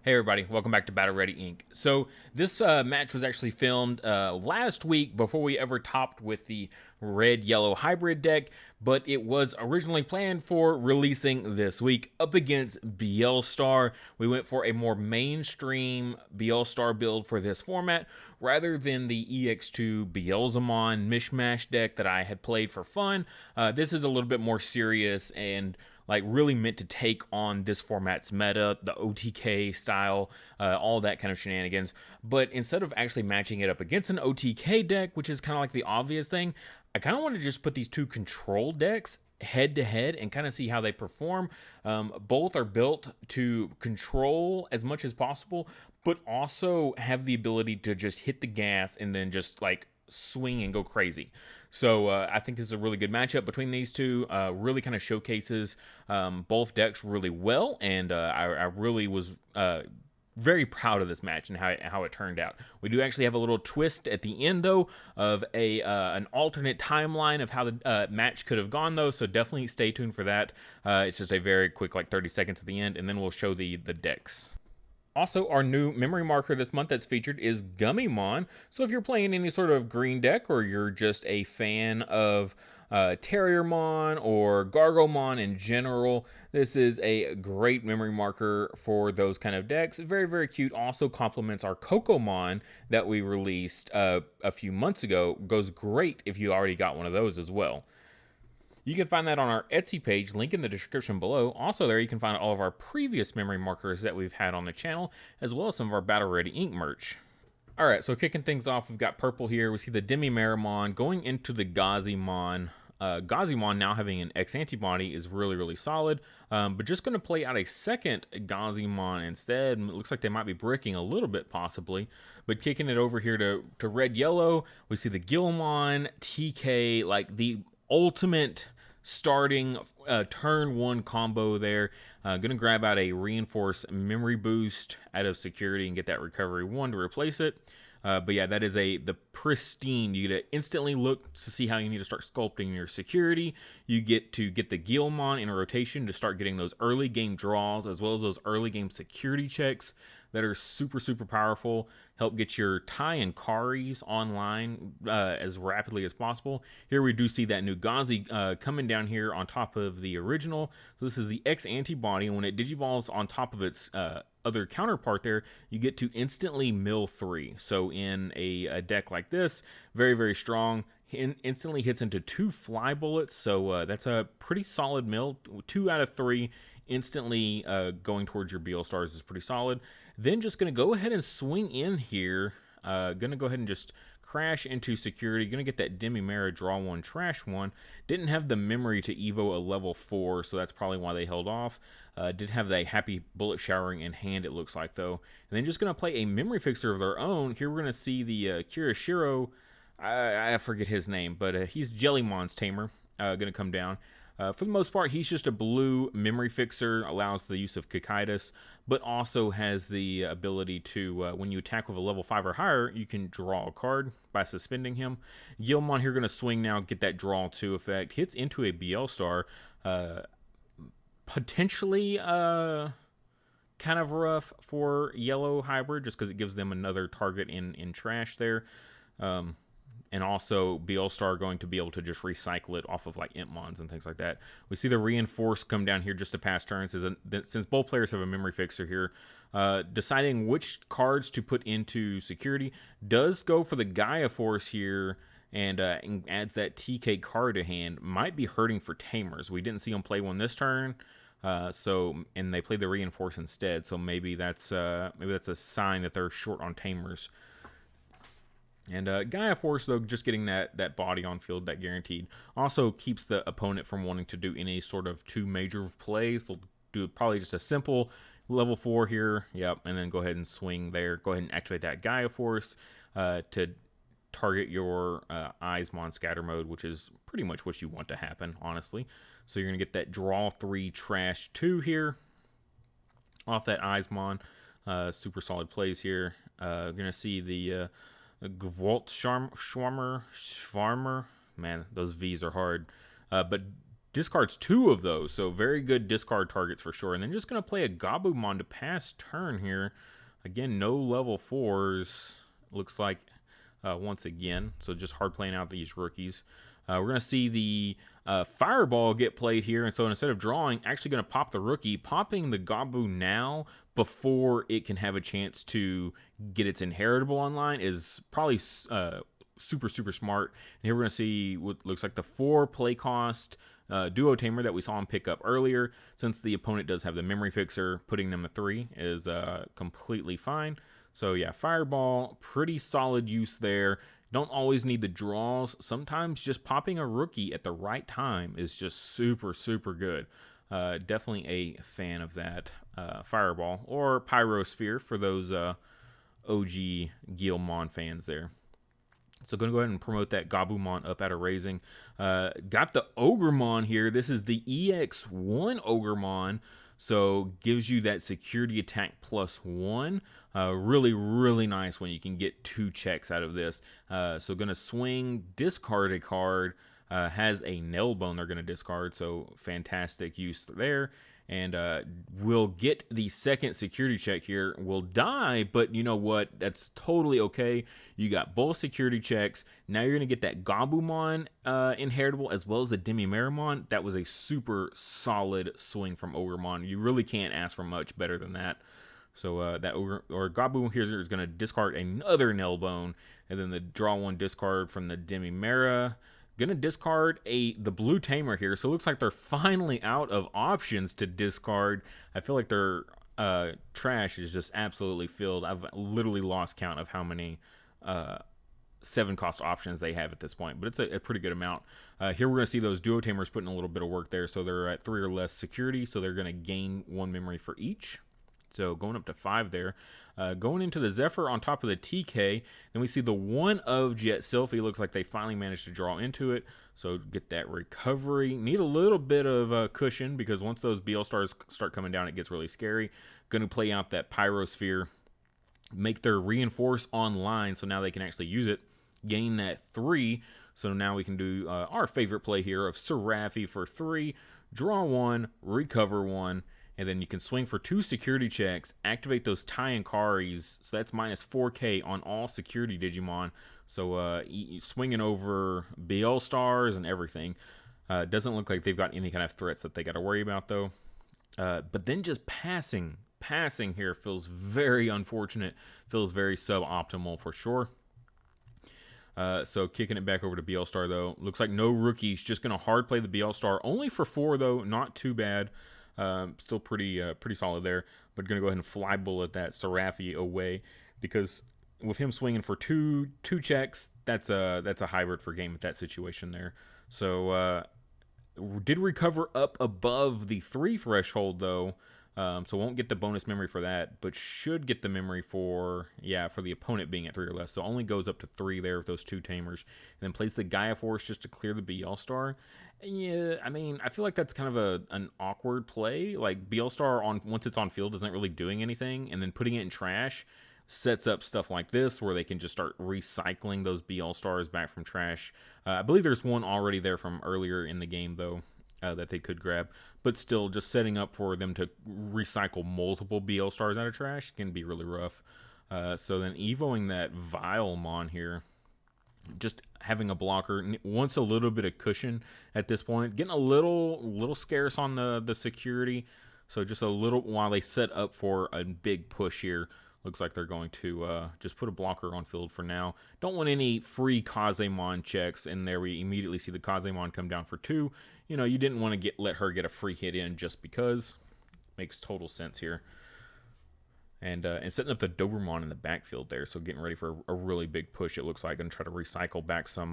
Hey everybody, welcome back to Battle Ready Inc. So this match was actually filmed last week before we ever topped with the red-yellow hybrid deck, but it was originally planned for releasing this week up against Beelstar. We went for a more mainstream Beelstar build for this format rather than the EX2 Beelstarmon mishmash deck that I had played for fun. This is a little bit more serious and like really meant to take on this format's meta, the OTK style, all that kind of shenanigans. But instead of actually matching it up against an OTK deck, which is kind of like the obvious thing, I kind of want to just put these two control decks head to head and kind of see how they perform. Both are built to control as much as possible, but also have the ability to just hit the gas and then just like swing and go crazy. So I think this is a really good matchup between these two. Really kind of showcases both decks really well, and I really was very proud of this match and how it turned out. We do actually have a little twist at the end though of an alternate timeline of how the match could have gone though, so definitely stay tuned for that. It's just a very quick like 30 seconds at the end, and then we'll show the decks. Also, our new memory marker this month that's featured is Gummymon. So if you're playing any sort of green deck or you're just a fan of Terriermon or Gargomon in general, this is a great memory marker for those kind of decks. Very, very cute. Also complements our Cocomon that we released a few months ago. Goes great if you already got one of those as well. You can find that on our Etsy page, link in the description below. Also there you can find all of our previous memory markers that we've had on the channel, as well as some of our Battle Ready Inc. merch. Alright, so kicking things off, we've got purple here. We see the Demi-Meramon going into the Gazimon. Gazimon now having an X antibody is really, really solid. But just going to play out a second Gazimon instead. It looks like they might be bricking a little bit possibly. But kicking it over here to red-yellow, we see the Gilmon, TK, like the ultimate starting turn one combo there. Gonna grab out a reinforce memory boost out of security and get that recovery one to replace it. But yeah, that is the pristine. You get to instantly look to see how you need to start sculpting your security. You get to get the Guilmon in a rotation to start getting those early game draws as well as those early game security checks that are super, super powerful. Help get your Tai and Karis online as rapidly as possible. Here we do see that new Gazi coming down here on top of the original. So this is the X antibody, and when it digivolves on top of its other counterpart there, you get to instantly mill 3. So in a deck like this, very, very strong. Instantly hits into 2 fly bullets, so that's a pretty solid mill. 2 out of 3 instantly going towards your Beelstars is pretty solid. Then just going to go ahead and swing in here. Going to go ahead and just crash into security. Going to get that Demi-Mera, draw 1, trash 1. Didn't have the memory to evo a level 4, so that's probably why they held off. Did have the happy bullet showering in hand, it looks like, though. And then just going to play a memory fixer of their own. Here we're going to see the Kirishiro. I forget his name, but he's Jellymon's tamer. Going to come down. For the most part, he's just a blue memory fixer, allows the use of Kakaitis, but also has the ability to, when you attack with a level 5 or higher, you can draw a card by suspending him. Gilmon here going to swing now, get that draw 2 effect, hits into a Beelstar, potentially kind of rough for yellow hybrid, just because it gives them another target in trash there. And also Beelstar going to be able to just recycle it off of like Impmons and things like that. We see the Reinforce come down here just to pass turns. Since both players have a memory fixer here, deciding which cards to put into security does go for the Gaia Force here and adds that TK card to hand. Might be hurting for Tamers. We didn't see them play one this turn. And they played the Reinforce instead. So maybe that's a sign that they're short on Tamers. And Gaia Force, though, just getting that body on field, that guaranteed, also keeps the opponent from wanting to do any sort of 2 major plays. They'll do probably just a simple level 4 here, yep, and then go ahead and swing there. Go ahead and activate that Gaia Force to target your Eismon scatter mode, which is pretty much what you want to happen, honestly. So you're going to get that draw 3, trash 2 here off that Eismon. Super solid plays here. Going to see the Gvolt Schwarmer. Man, those V's are hard. But discards 2 of those, so very good discard targets for sure. And then just going to play a Gabumon to pass turn here. Again, no level 4s, looks like, once again. So just hard playing out these rookies. We're going to see the Fireball get played here. And so instead of drawing, actually going to pop the rookie. Popping the Gabu now before it can have a chance to get its inheritable online is probably super smart. And here we're going to see what looks like the 4 play cost Duo Tamer that we saw him pick up earlier. Since the opponent does have the Memory Fixer, putting them at 3 is completely fine. So yeah, Fireball, pretty solid use there. Don't always need the draws. Sometimes just popping a rookie at the right time is just super good. Definitely a fan of that Fireball or Pyrosphere for those OG Guilmon fans there. So going to go ahead and promote that Gabumon up out of Raising. Got the Ogremon here. This is the EX1 Ogremon. So gives you that security attack +1. Really nice when you can get 2 checks out of this. So going to swing, discard a card. Has a Nailbone they're going to discard. So fantastic use there. And we'll get the second security check here. We'll die, but you know what? That's totally okay. You got both security checks. Now you're going to get that Gabumon inheritable as well as the Demimeramon. That was a super solid swing from Ogremon. You really can't ask for much better than that. So that Gabu here is going to discard another Nailbone, and then the draw 1 discard from the Demimera. Gonna discard the Blue Tamer here, so it looks like they're finally out of options to discard. I feel like their trash is just absolutely filled. I've literally lost count of how many 7-cost options they have at this point, but it's a pretty good amount. Here we're gonna see those Duo Tamers putting a little bit of work there, so they're at 3 or less security, so they're gonna gain 1 memory for each. So going up to 5 there. Going into the Zephyr on top of the TK. Then we see the 1 of Jet Sylphie. Looks like they finally managed to draw into it. So get that recovery. Need a little bit of cushion because once those Beelstars start coming down, it gets really scary. Going to play out that Pyrosphere. Make their Reinforce online so now they can actually use it. Gain that 3. So now we can do our favorite play here of Seraphi for 3. Draw 1, recover 1. And then you can swing for 2 security checks, activate those Tyankaris, so that's minus 4k on all security Digimon. So swinging over Beelstars and everything. Doesn't look like they've got any kind of threats that they got to worry about, though. But then just passing here feels very unfortunate, feels very suboptimal for sure. So kicking it back over to Beelstar, though. Looks like no rookies, just going to hard play the Beelstar. Only for 4, though, not too bad. Still pretty solid there, but gonna go ahead and fly bullet that Seraphi away because with him swinging for two checks, that's a hybrid for game with that situation there. So did recover up above the 3 threshold though, so won't get the bonus memory for that, but should get the memory for the opponent being at 3 or less. So only goes up to 3 there with those 2 tamers, and then plays the Gaia Force just to clear the Beelstar. Yeah, I mean, I feel like that's kind of an awkward play. Like Beelstar once it's on field isn't really doing anything, and then putting it in trash sets up stuff like this where they can just start recycling those Beelstars back from trash. I believe there's one already there from earlier in the game though that they could grab, but still just setting up for them to recycle multiple Beelstars out of trash can be really rough. So then evoing that Vilemon here. Just having a blocker wants a little bit of cushion at this point, getting a little scarce on the security, so just a little while they set up for a big push here. Looks like they're going to just put a blocker on field for now. Don't want any free Kazemon checks, and there we immediately see the Kazemon come down for 2. You know, you didn't want to let her get a free hit in just because. Makes total sense here. And setting up the Dobermon in the backfield there, so getting ready for a really big push, it looks like. Going to try to recycle back some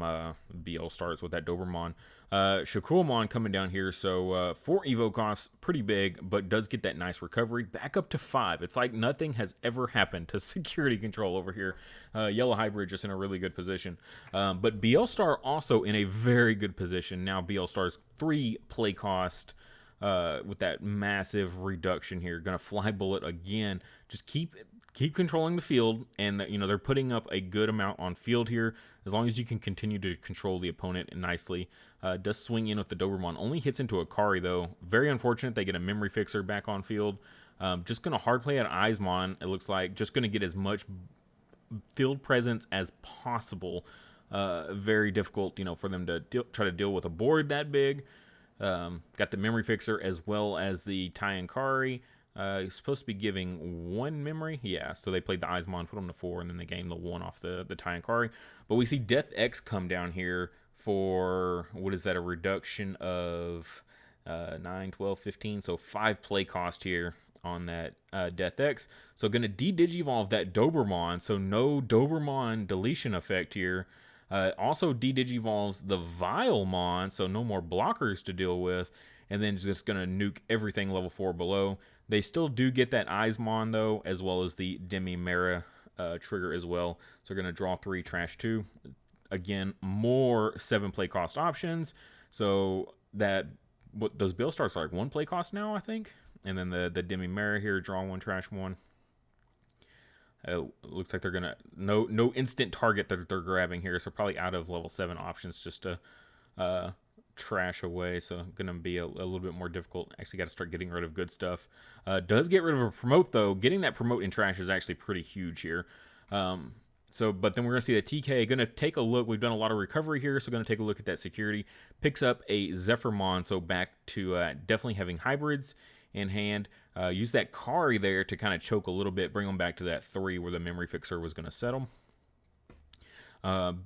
Beelstars with that Dobermon. Shakurmon coming down here, so 4 Evo costs, pretty big, but does get that nice recovery. Back up to 5. It's like nothing has ever happened to security control over here. Yellow Hybrid just in a really good position. But Beelstar also in a very good position. Now Beelstar's 3 play cost. With that massive reduction here, gonna fly bullet again. Just keep keep controlling the field, and that, you know, they're putting up a good amount on field here. As long as you can continue to control the opponent nicely. Does swing in with the Doberman. Only hits into a Kari though. Very unfortunate. They get a memory fixer back on field. Just gonna hard play an Eismon. It looks like just gonna get as much field presence as possible. Very difficult, you know, for them to try to deal with a board that big. Got the memory fixer as well as the Tyan Kari. He's supposed to be giving 1 memory. Yeah, so they played the Eismon, put him to 4, and then they gained the 1 off the Tyan Kari. But we see Death X come down here for, what is that, a reduction of 9, 12, 15. So 5 play cost here on that Death X. So going to de-digivolve that Doberman. So no Doberman deletion effect here. Also de-digivolves the Vilemon, so no more blockers to deal with. And then just going to nuke everything level 4 below. They still do get that Eismon, though, as well as the Demi-Mera trigger as well. So they're going to draw 3, trash 2. Again, more 7 play cost options. So that, what those Beelstars are like 1 play cost now, I think. And then the Demi-Mera here, draw 1, trash 1. Looks like they're going to, no instant target that they're grabbing here. So probably out of level 7 options just to trash away. So going to be a little bit more difficult. Actually got to start getting rid of good stuff. Does get rid of a promote though. Getting that promote in trash is actually pretty huge here. But then we're going to see the TK. Going to take a look. We've done a lot of recovery here, so going to take a look at that security. Picks up a Zephyrmon, so back to definitely having hybrids in hand. Use that Kari there to kind of choke a little bit, bring them back to that 3 where the memory fixer was going to set them.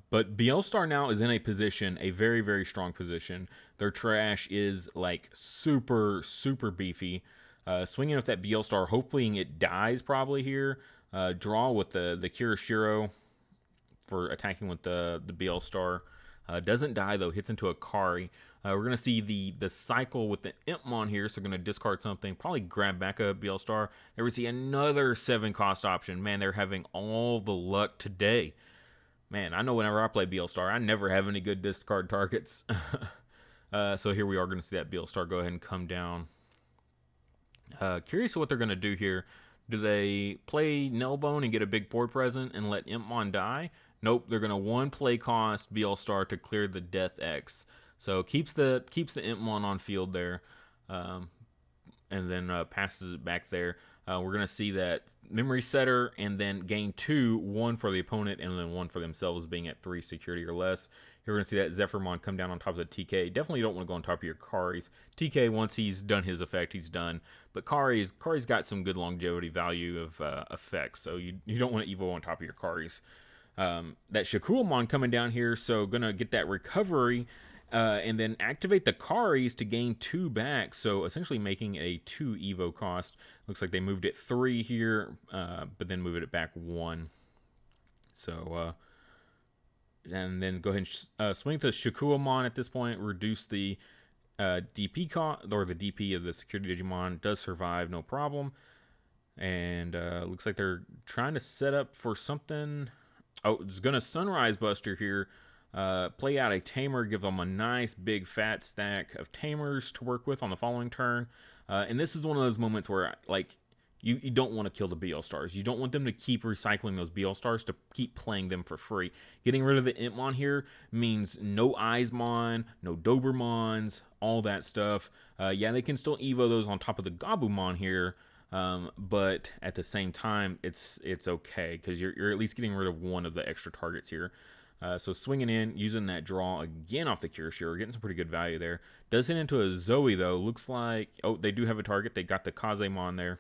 But Beelstar now is in a position, a very, very strong position. Their trash is like super, super beefy. Swinging with that Beelstar, hopefully it dies probably here. Draw with the Kirishiro for attacking with the Beelstar. Doesn't die though, hits into a Kari. We're going to see the cycle with the Impmon here, so we're going to discard something, probably grab back a Beelstar. There we see another 7 cost option. Man, they're having all the luck today. Man, I know whenever I play Beelstar, I never have any good discard targets. So here we are going to see that Beelstar go ahead and come down. Curious what they're going to do here. Do they play Nailbone and get a big board present and let Impmon die? Nope, they're going to 1 play cost Beelstar to clear the Death X. So keeps the Impmon on field there, and then passes it back there. We're going to see that memory setter and then gain 2, 1 for the opponent and then 1 for themselves, being at 3 security or less. You're going to see that Zephyrmon come down on top of the TK. Definitely don't want to go on top of your Karis. TK, once he's done his effect, he's done. But Kari's got some good longevity value of effects, so you don't want to Evo on top of your Karis. That Shakuramon coming down here, so going to get that recovery. And then activate the Karis to gain 2 back, so essentially making a 2 Evo cost. Looks like they moved it 3 here, but then moved it back 1. So, and then go ahead and swing to Shakuramon at this point, reduce the DP cost, or the DP of the security Digimon. Does survive, no problem. And looks like they're trying to set up for something. Oh, it's going to Sunrise Buster here. Play out a Tamer, give them a nice big fat stack of Tamers to work with on the following turn. And this is one of those moments where, like, you don't want to kill the Beelstars. You don't want them to keep recycling those Beelstars to keep playing them for free. Getting rid of the Impmon here means no Eismon, no Dobermons, all that stuff. Yeah, they can still Evo those on top of the Gabumon here. But at the same time, it's okay because you're at least getting rid of 1 of the extra targets here. So swinging in, using that draw again off the Kirishiro, getting some pretty good value there. Does hit into a Zoe though. Looks like, oh, they do have a target. They got the Kazemon there.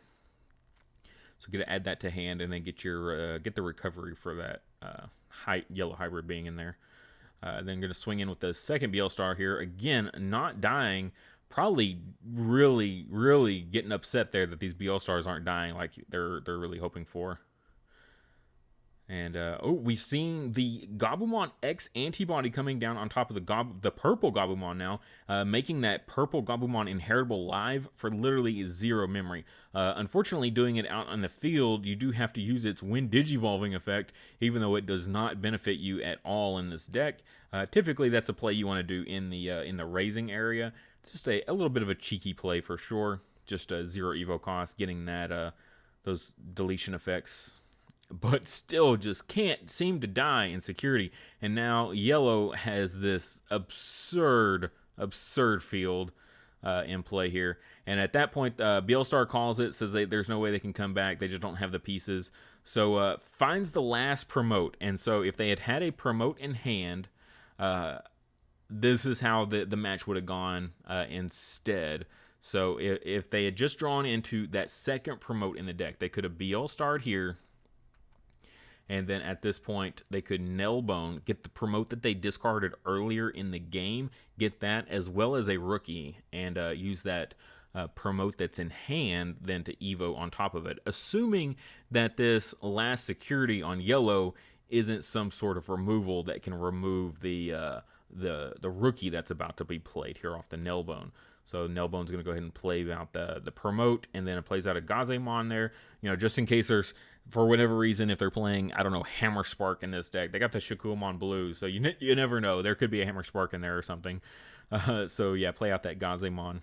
So get to add that to hand and then get your get the recovery for that yellow hybrid being in there. Then going to swing in with the second Beelstar here. Again, not dying. Probably really, really getting upset there that these Beelstars aren't dying like they're really hoping for. And we've seen the Gabumon X antibody coming down on top of the purple Gabumon now, making that purple Gabumon inheritable live for literally 0 memory. Unfortunately, doing it out on the field, you do have to use its Wind Digivolving effect, even though it does not benefit you at all in this deck. Typically, that's a play you want to do in the raising area. It's just a little bit of a cheeky play for sure. Just a 0 Evo cost, getting that those deletion effects, but still just can't seem to die in security. And now yellow has this absurd field in play here. And at that point, Beelstar calls it, says there's no way they can come back. They just don't have the pieces. So finds the last promote. And so if they had a promote in hand, this is how the match would have gone instead. So if they had just drawn into that second promote in the deck, they could have Beelstarred here. And then at this point, they could Nailbone, get the promote that they discarded earlier in the game, get that as well as a rookie, and use that promote that's in hand then to Evo on top of it. Assuming that this last security on yellow isn't some sort of removal that can remove the rookie that's about to be played here off the Nailbone. So Nailbone's going to go ahead and play out the promote, and then it plays out a Gazemon there, just in case there's, for whatever reason, if they're playing, I don't know, Hammer Spark in this deck. They got the Shakuamon Blue, so you never know. There could be a Hammer Spark in there or something. So yeah, play out that Gazemon.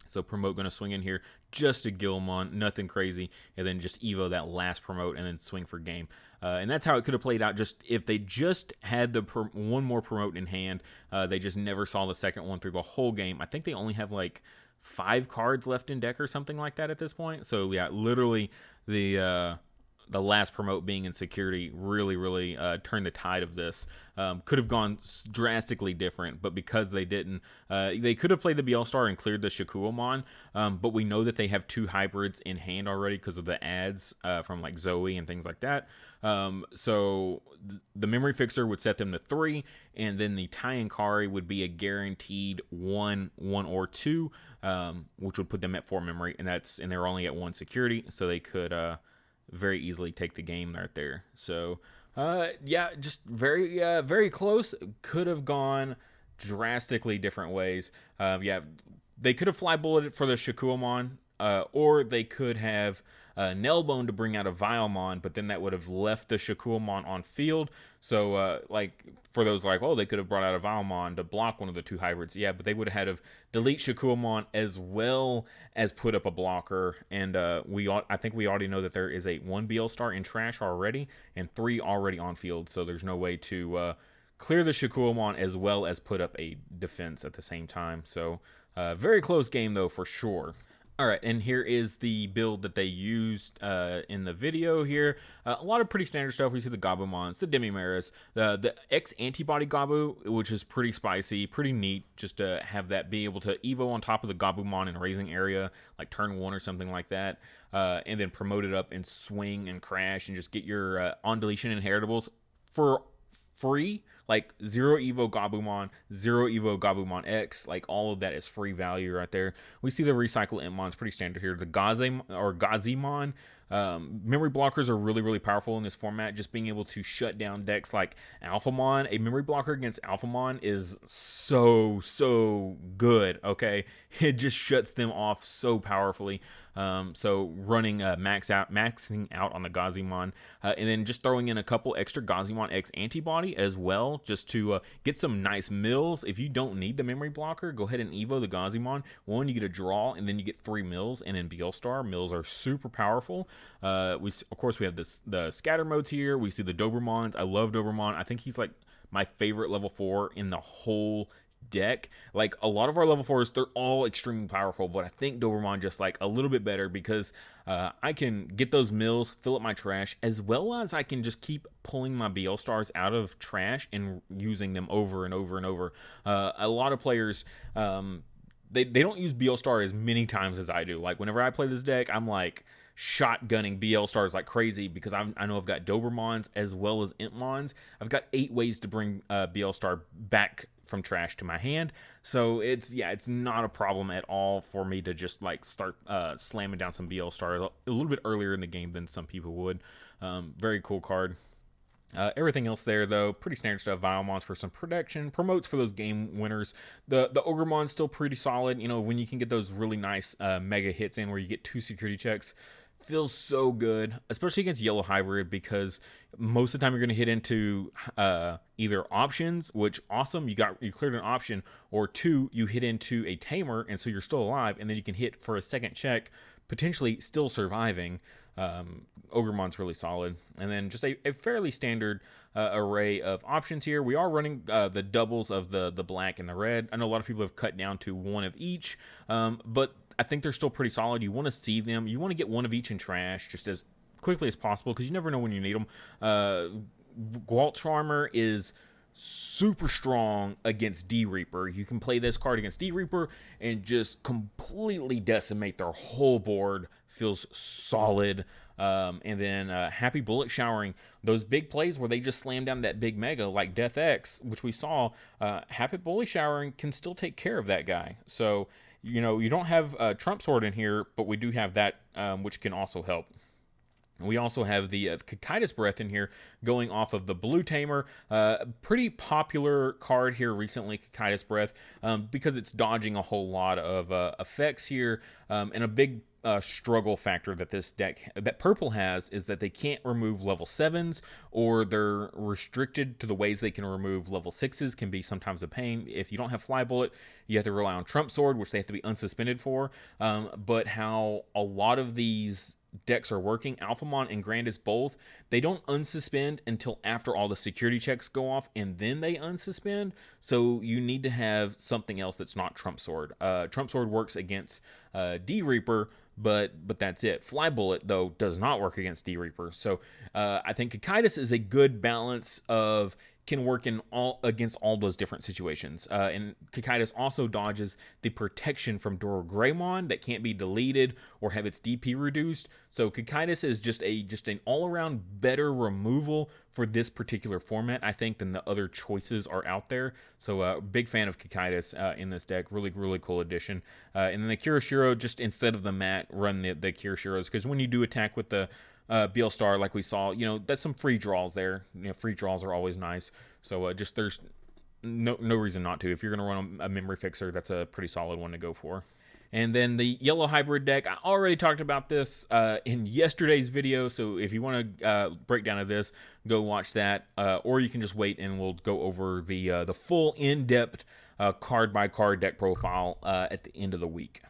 So promote going to swing in here, just a Gilmon, nothing crazy, and then just Evo that last promote and then swing for game. And that's how it could have played out. Just if they just had the one more promote in hand, they just never saw the second one through the whole game. I think they only have like 5 cards left in deck or something like that at this point. So yeah, literally the last promote being in security really turned the tide of this. Could have gone drastically different, but because they didn't, they could have played the Beelstar and cleared the Shakuamon, but we know that they have 2 hybrids in hand already because of the ads from like Zoe and things like that. So the Memory Fixer would set them to 3, and then the Tyankari would be a guaranteed 1 or 2, which would put them at 4 memory, and they're only at 1 security, so they could very easily take the game right there. So yeah, just very close. Could have gone drastically different ways. Yeah, they could have fly bulleted for the Shakuamon, or they could have Nailbone to bring out a Vilemon, but then that would have left the Shakuamon on field. So like for those like, oh, they could have brought out a Vilemon to block one of the 2 hybrids. Yeah, but they would have had to delete Shakuamon as well as put up a blocker. And I think we already know that there is a 1 Beelstar in trash already and 3 already on field. So there's no way to clear the Shakuamon as well as put up a defense at the same time. So very close game though, for sure. All right, and here is the build that they used in the video here. A lot of pretty standard stuff. We see the Gabumons, the Demimeras, the X-Antibody Gabu, which is pretty spicy, pretty neat, just to have that be able to Evo on top of the Gabumon in raising area, like turn 1 or something like that, and then promote it up and swing and crash and just get your on-deletion inheritables for free. Like 0 Evo Gabumon, 0 Evo Gabumon X, like all of that is free value right there. We see the recycle Entmons, pretty standard here. The Gazemon, memory blockers are really powerful in this format. Just being able to shut down decks like Alphamon, a memory blocker against Alphamon is so good. Okay, it just shuts them off so powerfully. So running maxing out on the Gazemon, and then just throwing in a couple extra Gazemon X antibody as well, just to get some nice mills. If you don't need the memory blocker, go ahead and Evo the Gazemon. 1, you get a draw, and then you get 3 mills. And in Beelstar, mills are super powerful. Of course we have the scatter modes here. We see the Dobermons. I love Dobermon. I think he's like my favorite level 4 in the whole deck. Like a lot of our level 4s, they're all extremely powerful, but I think Dobermon just like a little bit better because I can get those mills, fill up my trash, as well as I can just keep pulling my Beelstars out of trash and using them over and over and over. A lot of players, they don't use Beelstar as many times as I do. Like whenever I play this deck, I'm like shotgunning Beelstars like crazy because I know I've got Dobermons as well as Entmons. I've got 8 ways to bring Beelstar back from trash to my hand. So it's not a problem at all for me to just like start slamming down some Beelstars a little bit earlier in the game than some people would. Very cool card. Everything else there, though, pretty standard stuff. Vilemons for some protection, promotes for those game winners. The Ogremon's still pretty solid. You know, when you can get those really nice mega hits in where you get 2 security checks, feels so good, especially against yellow hybrid, because most of the time you're going to hit into either options, which awesome, you cleared an option, or 2, you hit into a tamer, and so you're still alive, and then you can hit for a second check, potentially still surviving. Ogremon's really solid. And then just a fairly standard array of options here. We are running the doubles of the black and the red. I know a lot of people have cut down to one of each, but I think they're still pretty solid. You want to see them. You want to get one of each in trash just as quickly as possible because you never know when you need them. Beelstarmon is super strong against D-Reaper. You can play this card against D-Reaper and just completely decimate their whole board. Feels solid. And then Happy Bullet Showering, those big plays where they just slam down that big mega like Death X, which we saw, Happy Bullet Showering can still take care of that guy. So, you know, you don't have Trump Sword in here, but we do have that, which can also help. We also have the Cocytus Breath in here going off of the Blue Tamer. Pretty popular card here recently, Cocytus Breath, because it's dodging a whole lot of effects here. And a big struggle factor that this deck, that purple has, is that they can't remove level 7s, or they're restricted to the ways they can remove level 6s. Can be sometimes a pain. If you don't have Fly Bullet, you have to rely on Trump Sword, which they have to be unsuspended for. But how a lot of these decks are working, Alphamon and Grandis both, they don't unsuspend until after all the security checks go off, and then they unsuspend. So you need to have something else that's not Trump Sword. Trump Sword works against D-Reaper, but that's it. Fly Bullet, though, does not work against D-Reaper. So I think Cocytus is a good balance of can work in against all those different situations. And Cocytus also dodges the protection from Greymon that can't be deleted or have its DP reduced. So Cocytus is just an all-around better removal for this particular format, I think, than the other choices are out there. So big fan of Cocytus in this deck. Really, really cool addition. And then the Kirishiro, just instead of the mat, run the Kirishiros, because when you do attack with the Beelstar, like we saw, you know, that's some free draws there. You know, free draws are always nice. So just there's no reason not to. If you're going to run a memory fixer, that's a pretty solid one to go for. And then the yellow hybrid deck, I already talked about this in yesterday's video. So if you want to breakdown of this, go watch that. Or you can just wait and we'll go over the full in-depth card by card deck profile at the end of the week.